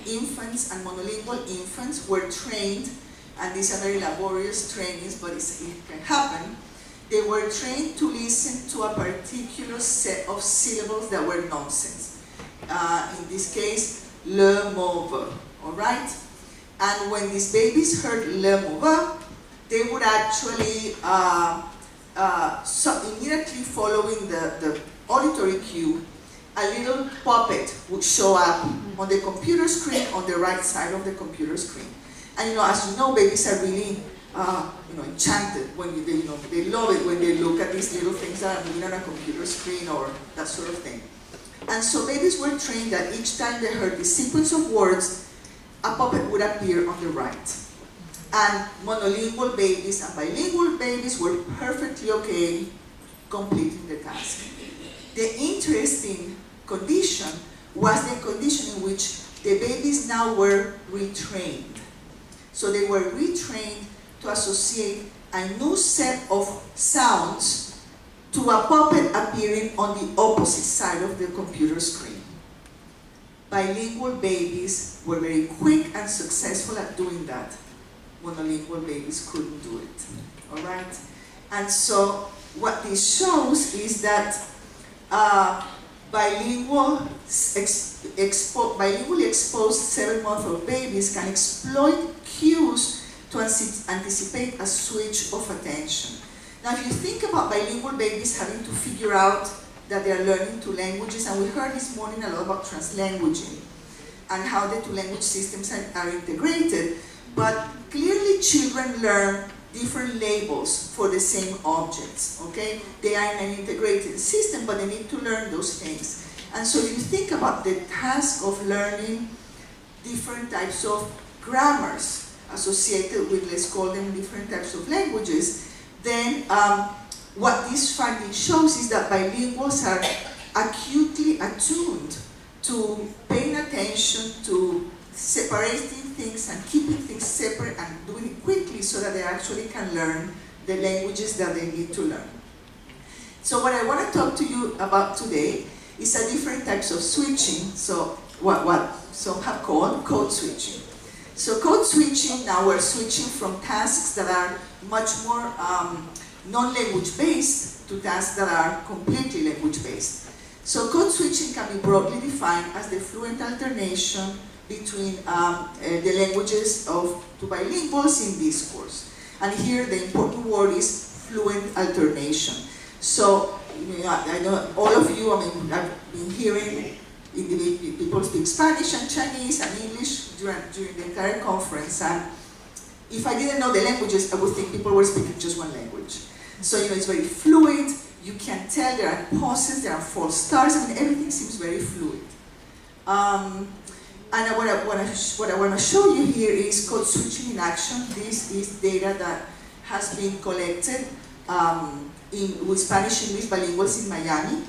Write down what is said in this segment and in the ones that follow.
infants and monolingual infants were trained, and these are very laborious trainings, but it can happen. They were trained to listen to a particular set of syllables that were nonsense. In this case, le mauvais, all right? And when these babies heard le mauvais, they would actually, immediately following the auditory cue, a little puppet would show up on the computer screen on the right side of the computer screen. And as you know, babies are really enchanted when they love it when they look at these little things that are moving on a computer screen or that sort of thing. And so babies were trained that each time they heard the sequence of words, a puppet would appear on the right. And monolingual babies and bilingual babies were perfectly okay completing the task. The interesting condition was the condition in which the babies now were retrained. So they were retrained to associate a new set of sounds to a puppet appearing on the opposite side of the computer screen. Bilingual babies were very quick and successful at doing that. Monolingual babies couldn't do it, all right? And so what this shows is that bilingually exposed 7-month-old babies can exploit cues to anticipate a switch of attention. Now, if you think about bilingual babies having to figure out that they are learning two languages, and we heard this morning a lot about translanguaging and how the two language systems are integrated, but clearly children learn different labels for the same objects, okay? They are in an integrated system, but they need to learn those things. And so if you think about the task of learning different types of grammars associated with, let's call them different types of languages, then what this finding shows is that bilinguals are acutely attuned to paying attention to separating things and keeping things separate and doing it quickly so that they actually can learn the languages that they need to learn. So what I want to talk to you about today is a different types of switching, so what some have called code switching. So code switching, now we're switching from tasks that are much more non-language based to tasks that are completely language based. So code switching can be broadly defined as the fluent alternation between the languages of two bilinguals in discourse. And here the important word is fluent alternation. So I know all of you, I've been hearing people speak Spanish and Chinese and English during the entire conference, and if I didn't know the languages, I would think people were speaking just one language. So it's very fluid, you can tell there are pauses, there are false starts, and everything seems very fluid. And what I want to show you here is code switching in action. This is data that has been collected with Spanish-English bilinguals in Miami.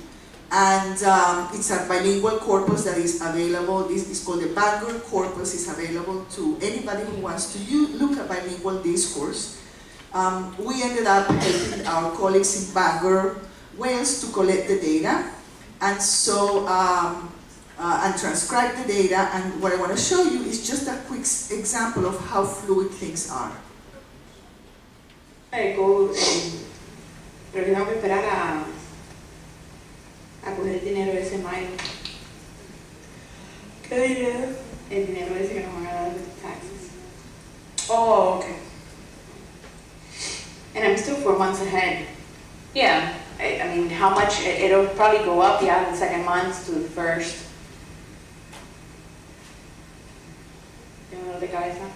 And it's a bilingual corpus that is available. This is called the Bible Corpus. It's available to anybody who wants to look at bilingual discourse. We ended up helping our colleagues in Bangor, Wales, to collect the data, and so and transcribe the data. And what I want to show you is just a quick example of how fluid things are. Creo que tengo que esperar a coger el dinero de ese mayo. ¿Qué dinero? El dinero ese que nos van a dar de taxes. Oh, okay. And I'm still 4 months ahead. Yeah, I mean, how much? It'll probably go up, yeah, the second month to the first. ¿Tengo dolor de cabeza?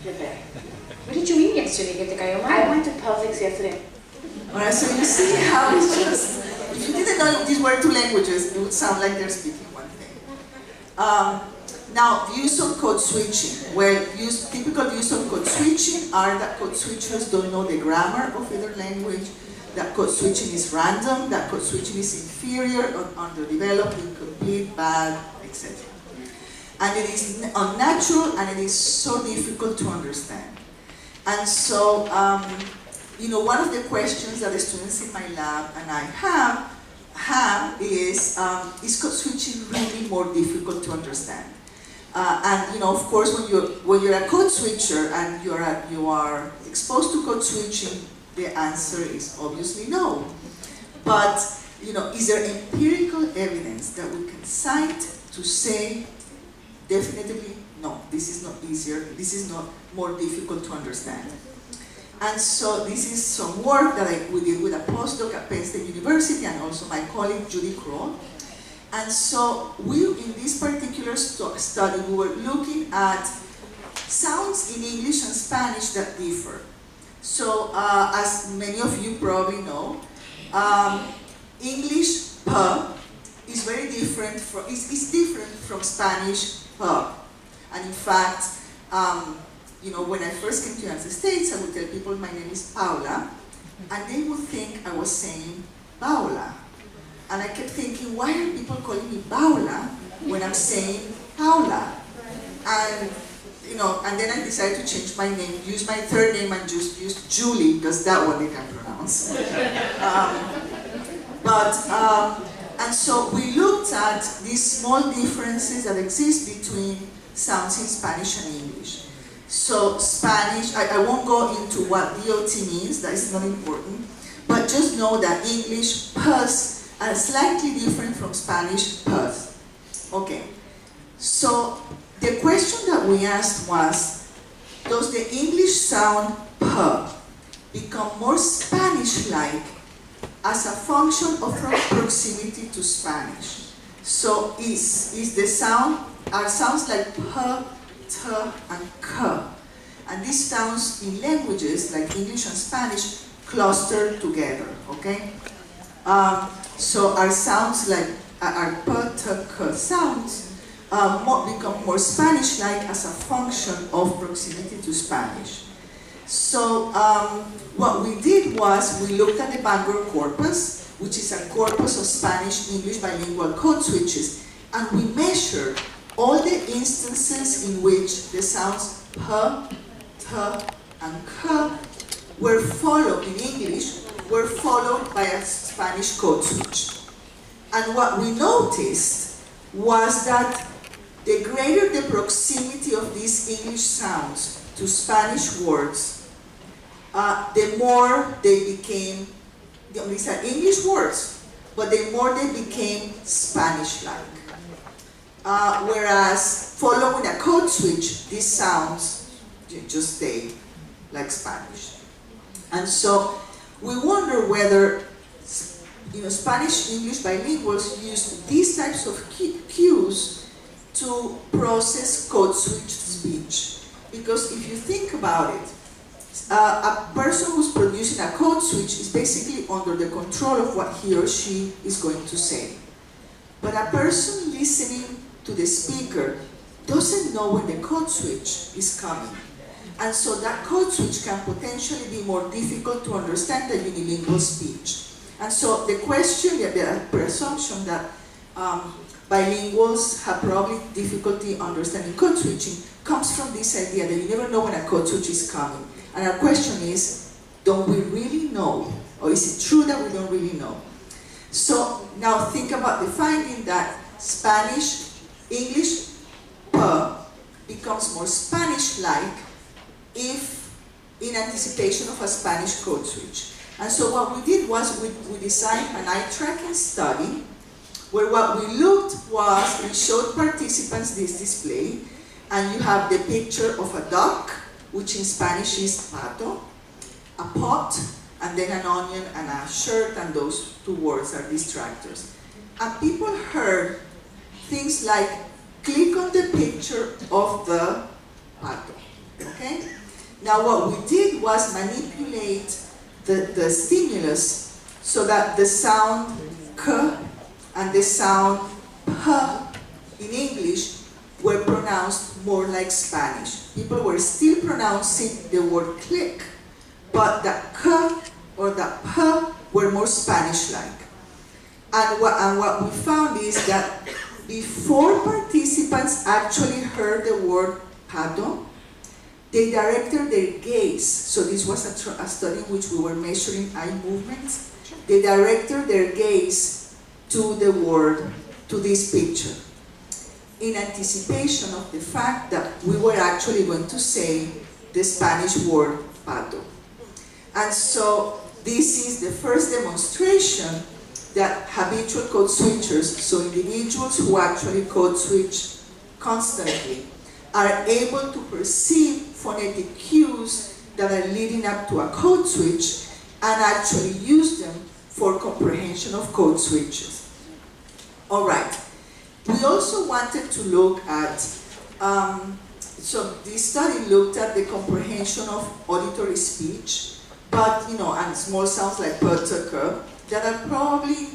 What did you eat yesterday? ¿Que te cayó mal? I went to Publix yesterday. Alright, so you see how it's just, if you didn't know these were two languages, it would sound like they're speaking one thing. Now, views on code switching. Well, typical views on code switching are that code switchers don't know the grammar of either language, that code switching is random, that code switching is inferior, underdeveloped, incomplete, bad, etc. And it is unnatural, and it is so difficult to understand. And so, one of the questions that the students in my lab and I have is code switching really more difficult to understand? And of course, when you're a code switcher and you are exposed to code switching, the answer is obviously no. But is there empirical evidence that we can cite to say definitively no? This is not easier. This is not more difficult to understand. And so this is some work that we did with a postdoc at Penn State University and also my colleague Judy Kroll. And so in this particular study, we were looking at sounds in English and Spanish that differ. So as many of you probably know, English p is very different is different from Spanish p. And in fact, when I first came to the United States, I would tell people my name is Paula, and they would think I was saying Paula. And I kept thinking, why are people calling me Paula when I'm saying Paula? And and then I decided to change my name, use my third name, and just use Julie, because that one they can pronounce. And so we looked at these small differences that exist between sounds in Spanish and English. So Spanish, I won't go into what DOT means, that is not important, but just know that English pus are slightly different from Spanish pus. Okay, so the question that we asked was, does the English sound p become more Spanish-like as a function of proximity to Spanish? So are sounds like p, t, and k, and these sounds in languages like English and Spanish cluster together, okay? So our sounds like our p, t, k sounds become more Spanish-like as a function of proximity to Spanish. So what we did was we looked at the Bible Corpus, which is a corpus of Spanish-English bilingual code switches, and we measured all the instances in which the sounds p, t, and k were followed in English, were followed by a Spanish code switch. And what we noticed was that the greater the proximity of these English sounds to Spanish words, the more they became, these are English words, but the more they became Spanish-like. Whereas following a code switch, these sounds just stay like Spanish. And so we wonder whether Spanish-English bilinguals use these types of cues to process code switch speech. Because if you think about it, a person who's producing a code switch is basically under the control of what he or she is going to say. But a person listening to the speaker doesn't know when the code switch is coming. And so that code switch can potentially be more difficult to understand than unilingual speech. And so the question, the presumption that bilinguals have probably difficulty understanding code switching comes from this idea that you never know when a code switch is coming. And our question is, don't we really know? Or is it true that we don't really know? So now think about the finding that English p becomes more Spanish-like if in anticipation of a Spanish code switch. And so what we did was we designed an eye tracking study where what we looked was, we showed participants this display, and you have the picture of a duck, which in Spanish is pato, a pot, and then an onion and a shirt, and those two words are distractors. And people heard things like, click on the picture of the pato, okay? Now what we did was manipulate the stimulus so that the sound k and the sound p in English were pronounced more like Spanish. People were still pronouncing the word click, but the k or the p were more Spanish-like. And what we found is that before participants actually heard the word pato, they directed their gaze. So this was a study in which we were measuring eye movements. They directed their gaze to the word, to this picture. in anticipation of the fact that we were actually going to say the Spanish word pato. And so this is the first demonstration that habitual code switchers, so individuals who actually code switch constantly, are able to perceive phonetic cues that are leading up to a code switch and actually use them for comprehension of code switches. All right. We also wanted to look at, so this study looked at the comprehension of auditory speech, but, and small sounds like occur that are probably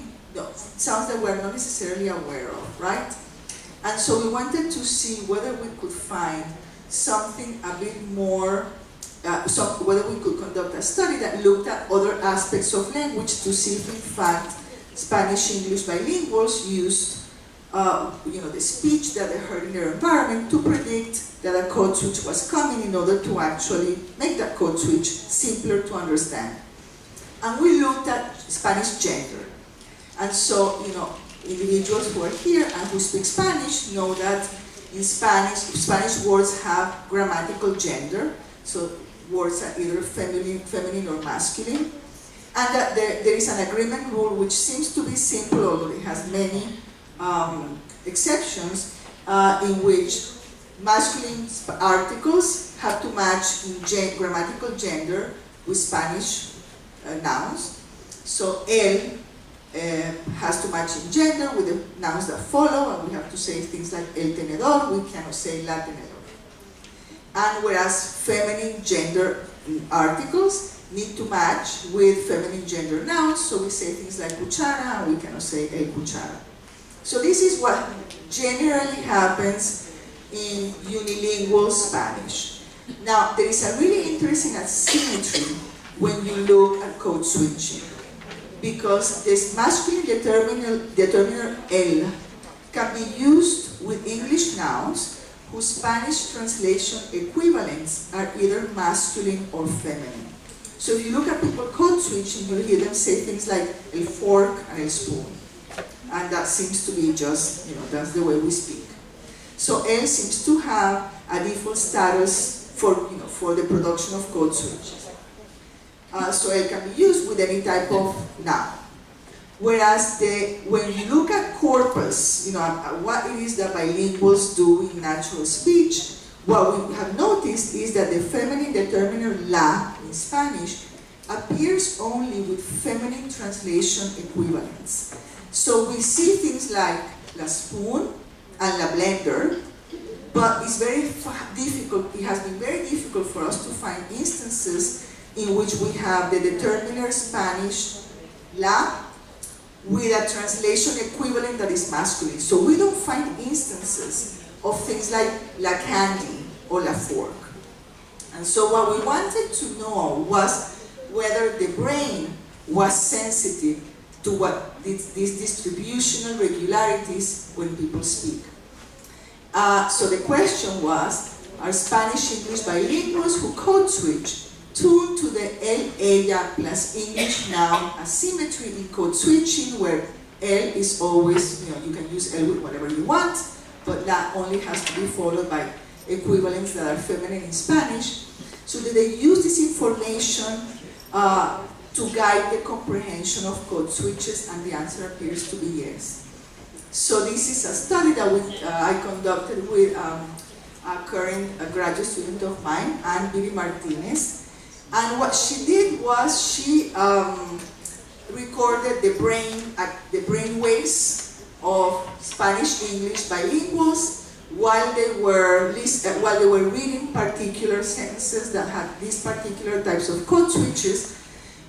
sounds that we're not necessarily aware of, right? And so we wanted to see whether we could find something a bit more, whether we could conduct a study that looked at other aspects of language to see if in fact Spanish-English bilinguals used the speech that they heard in their environment to predict that a code switch was coming in order to actually make that code switch simpler to understand. And we looked at Spanish gender. And so, individuals who are here and who speak Spanish know that in Spanish words have grammatical gender. So words are either feminine or masculine. And that there is an agreement rule which seems to be simple, although it has many exceptions, in which masculine articles have to match in grammatical gender with Spanish nouns. So el has to match in gender with the nouns that follow, and we have to say things like el tenedor, we cannot say la tenedor. And whereas feminine gender articles need to match with feminine gender nouns, so we say things like cuchara, and we cannot say el cuchara. So this is what generally happens in unilingual Spanish. Now, there is a really interesting asymmetry when you look at code switching, because this masculine determiner el can be used with English nouns whose Spanish translation equivalents are either masculine or feminine. So if you look at people code switching, you'll hear them say things like el fork and el spoon. And that seems to be just, that's the way we speak. So el seems to have a default status for the production of code switches. So el can be used with any type of noun. Whereas when you look at corpus, what it is that bilinguals do in natural speech, what we have noticed is that the feminine determiner la in Spanish appears only with feminine translation equivalents. So we see things like la spoon and la blender, but it's very difficult, it has been very difficult for us to find instances in which we have the determiner Spanish la with a translation equivalent that is masculine. So we don't find instances of things like la candy or la fork. And so what we wanted to know was whether the brain was sensitive to what these distributional regularities when people speak. So the question was, are Spanish-English bilinguals who code switch tuned to the el-ella plus English noun asymmetry in code switching, where el is always, you can use el with whatever you want, but la only has to be followed by equivalents that are feminine in Spanish. So did they use this information to guide the comprehension of code switches? And the answer appears to be yes. So this is a study that I conducted with a current graduate student of mine, Guili Martinez. And what she did was she recorded the brain waves of Spanish-English bilinguals while they were reading particular sentences that had these particular types of code switches.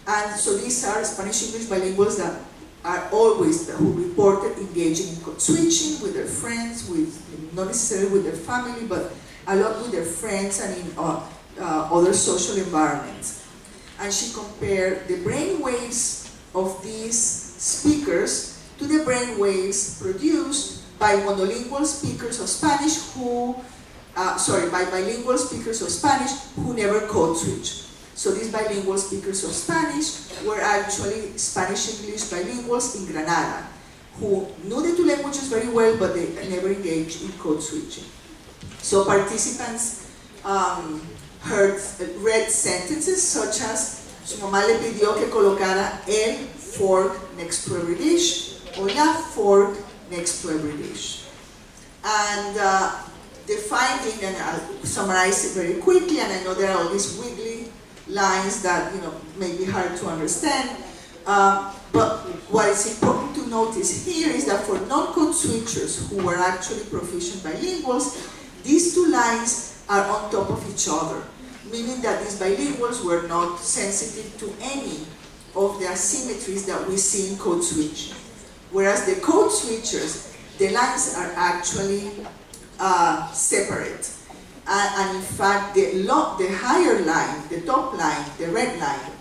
And so these are Spanish-English bilinguals that are always, who reported engaging in code switching with their friends, not necessarily with their family, but a lot with their friends and in other social environments. And she compared the brain waves of these speakers to the brain waves produced by monolingual speakers of Spanish by bilingual speakers of Spanish who never code switch. So these bilingual speakers of Spanish were actually Spanish-English bilinguals in Granada, who knew the two languages very well, but they never engaged in code switching. So participants read sentences such as, su mamá le pidió que colocara el fork next to every dish, or la fork next to every dish. And the finding, and I'll summarize it very quickly, and I know there are all these wiggly lines that may be hard to understand, but what is important to notice here is that for non-code switchers who were actually proficient bilinguals, these two lines are on top of each other, meaning that these bilinguals were not sensitive to any of the asymmetries that we see in code switching. Whereas the code switchers, the lines are actually separate. And in fact, the higher line, the top line, the red line,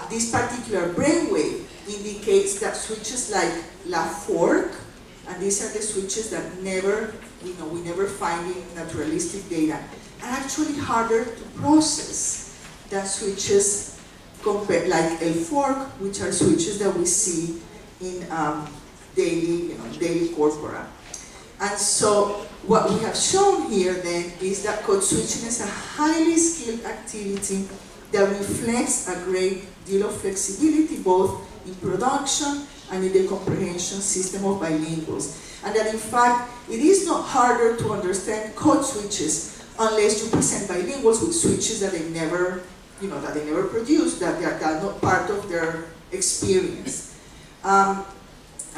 this particular brainwave indicates that switches like la fork, and these are the switches that never, we never find in naturalistic data, are actually harder to process than switches like el fork, which are switches that we see in daily corpora. And so what we have shown here then is that code switching is a highly skilled activity that reflects a great deal of flexibility both in production and in the comprehension system of bilinguals. And that in fact, it is not harder to understand code switches unless you present bilinguals with switches that they never, that they never produce, that are not part of their experience. And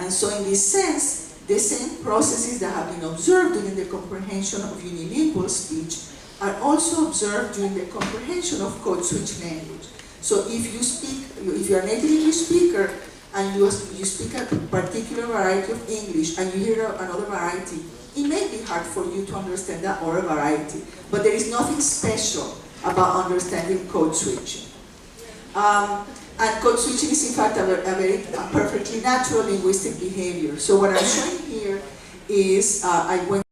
so in this sense, the same processes that have been observed during the comprehension of unilingual speech are also observed during the comprehension of code switch language. So if you're a native English speaker and you speak a particular variety of English and you hear another variety, it may be hard for you to understand that other variety, but there is nothing special about understanding code switching. And code switching is in fact a perfectly natural linguistic behavior. So what I'm showing here is, I went